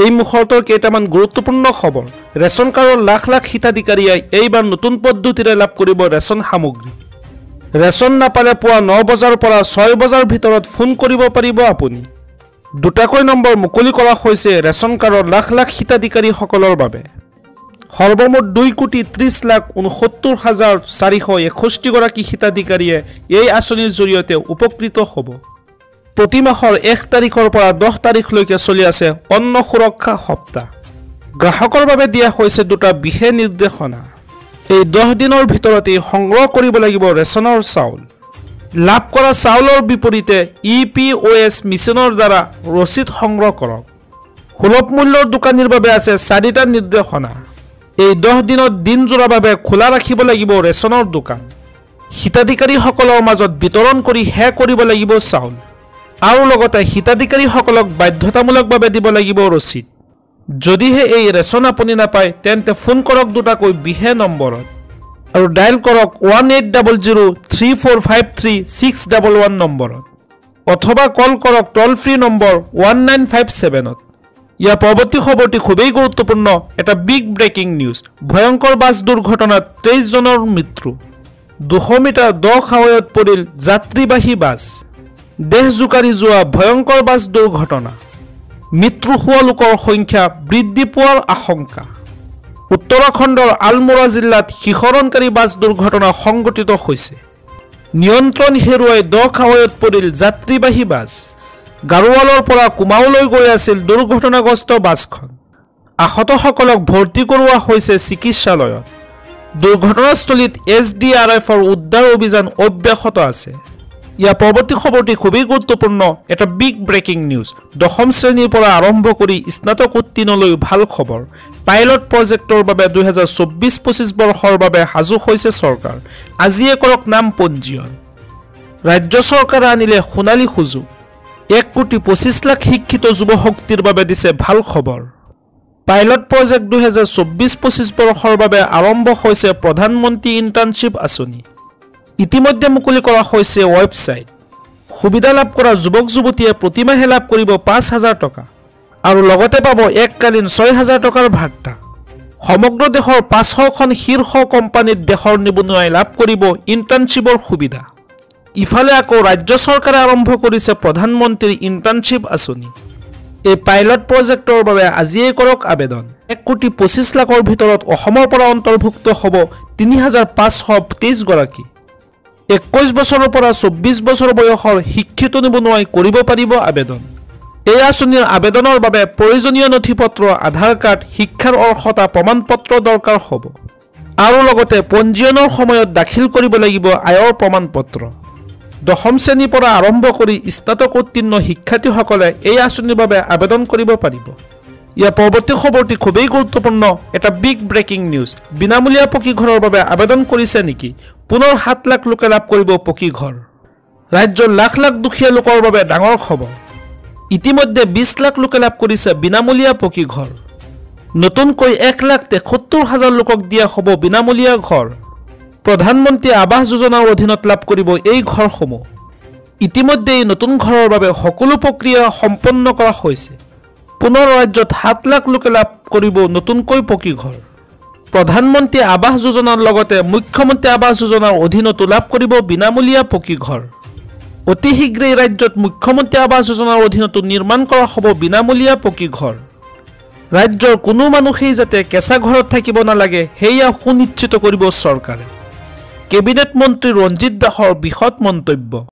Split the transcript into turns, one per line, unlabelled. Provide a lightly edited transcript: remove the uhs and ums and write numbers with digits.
এই মুহূৰ্তৰ কেইটামান গুৰুত্বপূৰ্ণ খবৰ। ৰেচন কাৰ্ডৰ লাখ লাখ হিতাধিকাৰীয়ে এইবাৰ নতুন পদ্ধতিৰে লাভ কৰিব ৰেচন সামগ্ৰী। ৰেচন নাপালে পুৱা 9 বজাৰ পৰা 6 বজাৰ ভিতৰত ফোন কৰিব পাৰিব আপুনি। দুটাকৈ নম্বৰ মুকলি কৰা হৈছে ৰেচন কাৰ্ডৰ লাখ লাখ হিতাধিকাৰীসকলৰ বাবে। সৰ্বমুঠ 2,30,69,461 গৰাকী হিতাধিকাৰীয়ে এই আঁচনিৰ জৰিয়তে উপকৃত হ'ব। প্ৰতি মাহৰ 1 তাৰিখৰ পৰা 10 তাৰিখলৈকে চলি আছে অন্ন সুৰক্ষা সপ্তাহ। গ্ৰাহকৰ বাবে দিয়া হৈছে দুটা বিশেষ নিৰ্দেশনা। এই 10 দিনৰ ভিতৰতে সংগ্ৰহ কৰিব লাগিব ৰেচনৰ চাউল। লাভ কৰা চাউলৰ বিপৰীতে EPOS মিছনৰ দ্বাৰা ৰচিদ সংগ্ৰহ কৰক। সুলভ মূল্যৰ দোকানীৰ বাবে আছে 4টা নিৰ্দেশনা। এই 10 দিনত দিনজোৰাৰ বাবে খোলা ৰাখিব লাগিব ৰেচনৰ দোকান। হিতাধিকাৰীসকলৰ মাজত বিতৰণ কৰি শেষ কৰিব লাগিব চাউল। আৰু লগতে হিতাধিকাৰীসকলক বাধ্যতামূলকভাৱে দিব লাগিব ৰচিদ। যদিহে এই ৰেচন আপুনি নাপায় তেন্তে ফোন কৰক দুটাকৈ বিশেষ নম্বৰত আৰু ডায়েল কৰক 1800-3453-611 নম্বৰত অথবা কল কৰক টল ফ্ৰী নম্বৰ 1957ত। ইয়াৰ পৰৱৰ্তী খবৰটি খুবেই গুৰুত্বপূৰ্ণ। এটা বিগ ব্ৰেকিং নিউজ। ভয়ংকৰ বাছ দুৰ্ঘটনাত 23 জনৰ মৃত্যু। 200 মিটাৰ দ খাৱৈত পৰিল যাত্ৰীবাহী বাছ। দেশ জোকাৰি যোৱা ভয়ংকৰ বাছ দুৰ্ঘটনা। মৃত্যু হোৱা লোকৰ সংখ্যা বৃদ্ধি পোৱাৰ আশংকা। উত্তৰাখণ্ডৰ আলমোৰা জিলাত শিহৰণকাৰী বাছ দুৰ্ঘটনা সংঘটিত হৈছে। নিয়ন্ত্ৰণ হেৰুৱাই দ খাৱৈত পৰিল যাত্ৰীবাহী বাছ। গাৰোৱালৰ পৰা কুমাওলৈ গৈ আছিল দুৰ্ঘটনাগ্ৰস্ত বাছখন। আহতসকলক ভৰ্তি কৰোৱা হৈছে চিকিৎসালয়ত। দুৰ্ঘটনাস্থলীত SDRFৰ উদ্ধাৰ অভিযান অব্যাহত আছে। ইয়াৰ পৰৱৰ্তী খবৰটি খুবেই গুৰুত্বপূৰ্ণ। এটা বিগ ব্ৰেকিং নিউজ। 10ম শ্ৰেণীৰ পৰা আৰম্ভ কৰি স্নাতক উত্তীৰ্ণলৈ ভাল খবৰ। পাইলট প্ৰজেক্টৰ বাবে 2024-25 বৰ্ষৰ বাবে সাজু হৈছে চৰকাৰ। আজিয়ে কৰক নাম পঞ্জীয়ন। ৰাজ্য চৰকাৰে আনিলে সোণালী সুযোগ। 1,25 লাখ শিক্ষিত যুৱ শক্তিৰ বাবে দিছে ভাল খবৰ। পাইলট প্ৰজেক্ট 2024-25 বৰ্ষৰ বাবে আৰম্ভ হৈছে প্ৰধানমন্ত্ৰী ইণ্টাৰ্ণশ্বিপ আঁচনি। ইতিমধ্যে মুকলি কৰা হৈছে ৱেবছাইট। সুবিধা লাভ কৰা যুৱক যুৱতীয়ে প্ৰতিমাহে লাভ কৰিব 5,000 টকা আৰু লগতে পাব এককালীন 6,000 টকাৰ ভাত্তা। সমগ্ৰ দেশৰ 500খন শীৰ্ষ কোম্পানীত দেশৰ নিবনুৱাই লাভ কৰিব ইণ্টাৰ্ণশ্বিপৰ সুবিধা। ইফালে আকৌ ৰাজ্য চৰকাৰে আৰম্ভ কৰিছে প্ৰধানমন্ত্ৰী ইণ্টাৰ্ণশ্বিপ আঁচনি। এই পাইলট প্ৰজেক্টৰ বাবে আজিয়ে কৰক আবেদন। 1,25 লাখৰ ভিতৰত অসমৰ পৰা অন্তৰ্ভুক্ত হ'ব 3,523 গৰাকী। 21 বছৰৰ পৰা 24 বছৰ বয়সৰ শিক্ষিত নিবনুৱাই কৰিব পাৰিব আবেদন। এই আঁচনিৰ আবেদনৰ বাবে প্ৰয়োজনীয় নথিপত্ৰ আধাৰ কাৰ্ড, শিক্ষাৰ অৰ্হতা প্ৰমাণপত্ৰ দৰকাৰ হ'ব আৰু লগতে পঞ্জীয়নৰ সময়ত দাখিল কৰিব লাগিব আয়ৰ প্ৰমাণপত্ৰ। 10ম শ্ৰেণীৰ পৰা আৰম্ভ কৰি স্নাতক উত্তীৰ্ণ শিক্ষাৰ্থীসকলে এই আঁচনিৰ বাবে আবেদন কৰিব পাৰিব। ইয়াৰ পৰৱৰ্তী খবৰটি খুবেই গুৰুত্বপূৰ্ণ। এটা বিগ ব্ৰেকিং নিউজ। বিনামূলীয়া পকী ঘৰৰ বাবে আবেদন কৰিছে নেকি? পুনৰ 7 লাখ লোকে লাভ কৰিব পকী ঘৰ। ৰাজ্যৰ লাখ লাখ দুখীয়া লোকৰ বাবে ডাঙৰ খবৰ। ইতিমধ্যে 20 লাখ লোকে লাভ কৰিছে বিনামূলীয়া পকী ঘৰ। নতুনকৈ 1,73,000 লোকক দিয়া হ'ব বিনামূলীয়া ঘৰ। প্ৰধানমন্ত্ৰী আৱাস যোজনাৰ অধীনত লাভ কৰিব এই ঘৰসমূহ। ইতিমধ্যে এই নতুন ঘৰৰ বাবে সকলো প্ৰক্ৰিয়া সম্পন্ন কৰা হৈছে। পুনৰ ৰাজ্যত 7 লাখ লোকে লাভ কৰিব নতুনকৈ পকী ঘৰ। প্ৰধানমন্ত্ৰী আৱাস যোজনাৰ লগতে মুখ্যমন্ত্ৰী আৱাস যোজনাৰ অধীনতো লাভ কৰিব বিনামূলীয়া পকী ঘৰ। অতি শীঘ্ৰেই ৰাজ্যত মুখ্যমন্ত্ৰী আৱাস যোজনাৰ অধীনতো নিৰ্মাণ কৰা হ'ব বিনামূলীয়া পকী ঘৰ। ৰাজ্যৰ কোনো মানুহেই যাতে কেঁচা ঘৰত থাকিব নালাগে সেয়া সুনিশ্চিত কৰিব চৰকাৰে। কেবিনেট মন্ত্ৰী ৰঞ্জিত দাসৰ বৃহৎ মন্তব্য।